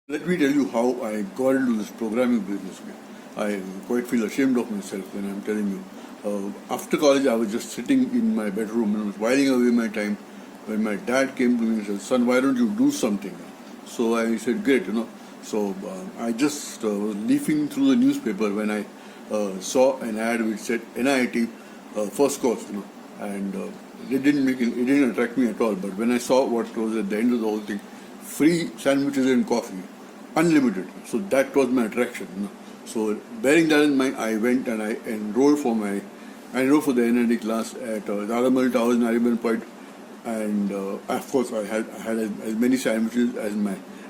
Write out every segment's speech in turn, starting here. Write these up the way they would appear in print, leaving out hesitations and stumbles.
Let me tell you how I got into this programming business. I quite feel ashamed of myself when I'm telling you. After college, I was just sitting in my bedroom and I was whiling away my time. When my dad came to me and said, "Son, why don't you do something?" So I said, "Great." So I just was leafing through the newspaper when I saw an ad which said NIT first course. And it didn't attract me at all. But when I saw what was at the end of the whole thing, free sandwiches and coffee, unlimited. So that was my attraction. So bearing that in mind, I went and I enrolled for the NIT class at Dalamal Towers, Nariman Point, and of course I had as many sandwiches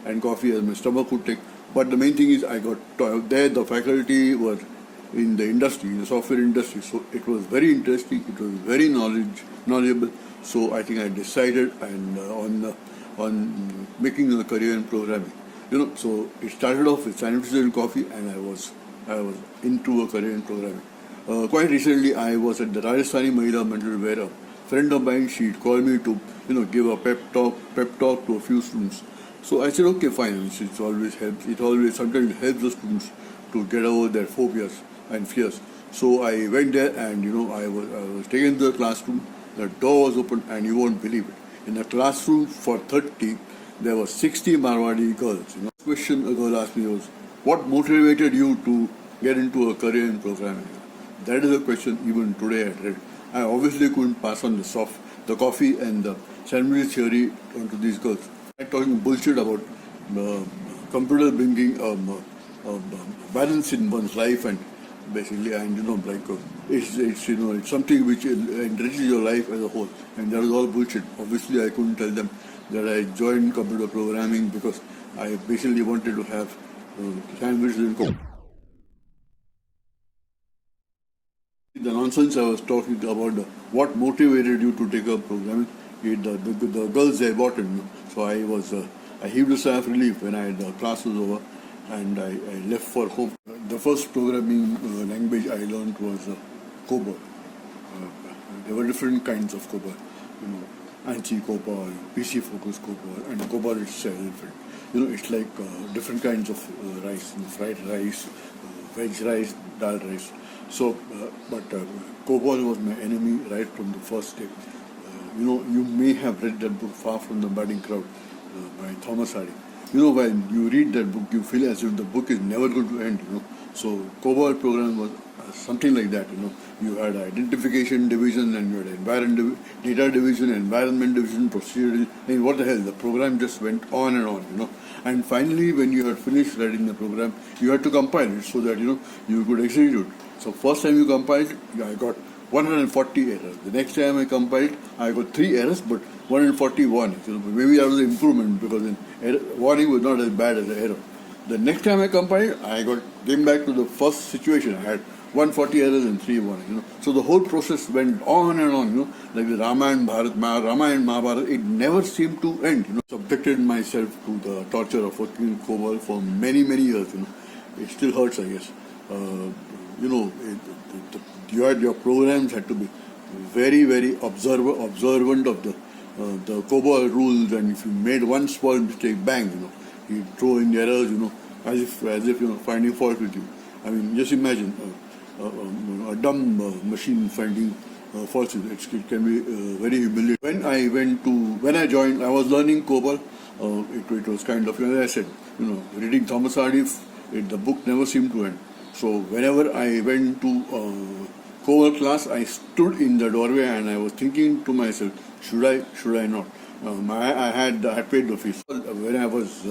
and coffee as my stomach could take. But the main thing is I got there. The faculty were in the industry, in the software industry. So it was very interesting. It was very knowledgeable. So I think I decided and on making a career in programming. So it started off with sandwiches and coffee, and I was into a career in programming. Quite recently, I was at the Rajasthani Mahila Mandal where a friend of mine, she called me to give a pep talk to a few students. So I said, okay, fine. It always helps. Sometimes helps the students to get over their phobias and fears. So I went there and I was taken to the classroom. The door was open and you won't believe it. In a classroom for 30, there were 60 Marwadi girls. The question a girl asked me was, "What motivated you to get into a career in programming?" That is a question even today I read. I obviously couldn't pass on the coffee and the sandwich theory onto these girls. I'm talking bullshit about computer bringing balance in one's life and basically, and it's something which enriches your life as a whole, and that was all bullshit. Obviously, I couldn't tell them that I joined computer programming because I basically wanted to have sandwiches and coke. The nonsense I was talking about, what motivated you to take up programming, the girls they bought it. So I heaved a sigh of relief when the class was over and I left for home. The first programming language I learned was COBOL. There were different kinds of COBOL, ANSI COBOL, PC focus COBOL, and COBOL itself. It's like different kinds of rice, fried rice, veg rice, dal rice. So, but COBOL was my enemy right from the first day. You may have read that book, Far from the Madding Crowd, by Thomas Hardy. When you read that book, you feel as if the book is never going to end. So COBOL program was something like that. You had identification division and you had data division, environment division, procedure. What the hell? The program just went on and on. And finally, when you had finished writing the program, you had to compile it so that you could execute. So first time you compiled, I got 140 errors. The next time I compiled, I got 3 errors, but 141. Maybe that was an improvement because warning was not as bad as the error. The next time I compiled, came back to the first situation. I had 140 errors and 3 warnings. So the whole process went on and on. Like the Rama and Mahabharata, it never seemed to end. Subjected myself to the torture of working in COBOL for many years. It still hurts, I guess. Your programs had to be very observant of the COBOL rules, and if you made one small mistake, bang, you throw in errors, as if finding fault with you. I mean, just imagine a dumb machine finding faults. It can be very humiliating. When I joined, I was learning COBOL. It was kind of, as I said, reading Thomas Hardy. The book never seemed to end. So whenever I went to COBOL class, I stood in the doorway and I was thinking to myself, should I not? I had paid the fees. When I was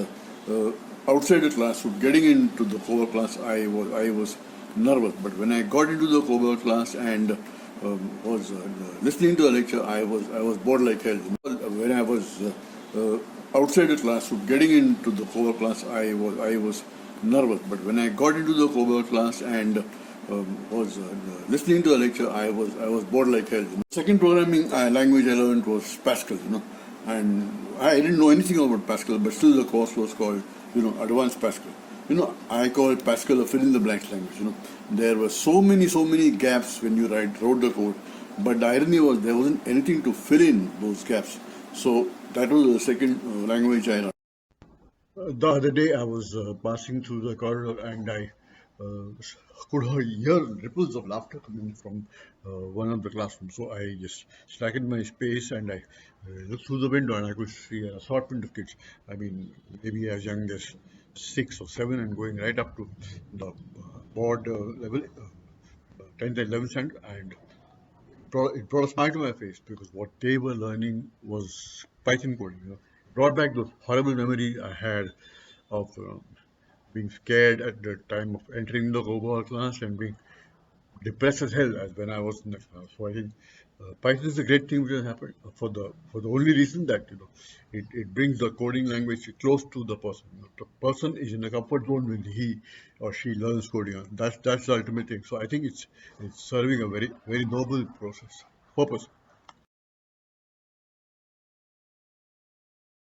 outside the classroom, getting into the COBOL class, I was nervous. But when I got into the COBOL class and was listening to the lecture, I was bored like hell. When I was outside the classroom, getting into the COBOL class, I was nervous. But when I got into the COBOL class and was listening to the lecture, I was bored like hell. Second programming language I learned was Pascal. And I didn't know anything about Pascal, but still the course was called Advanced Pascal. I call Pascal a fill-in-the-blanks language. There were so many gaps when you wrote the code, but the irony was there wasn't anything to fill in those gaps. So that was the second language I learned. The other day, I was passing through the corridor and I could hear ripples of laughter coming from one of the classrooms. So I just slackened my pace and I looked through the window and I could see an assortment of kids. I mean, maybe as young as 6 or 7 and going right up to the board level, 10th and 11th standard. And it brought a smile to my face because what they were learning was Python coding. Brought back those horrible memories I had of being scared at the time of entering the global class and being depressed as hell as when I was in the class. So I think Python is a great thing which has happened for the only reason that it brings the coding language close to the person. The person is in the comfort zone when he or she learns coding. That's the ultimate thing. So I think it's serving a very very noble process purpose.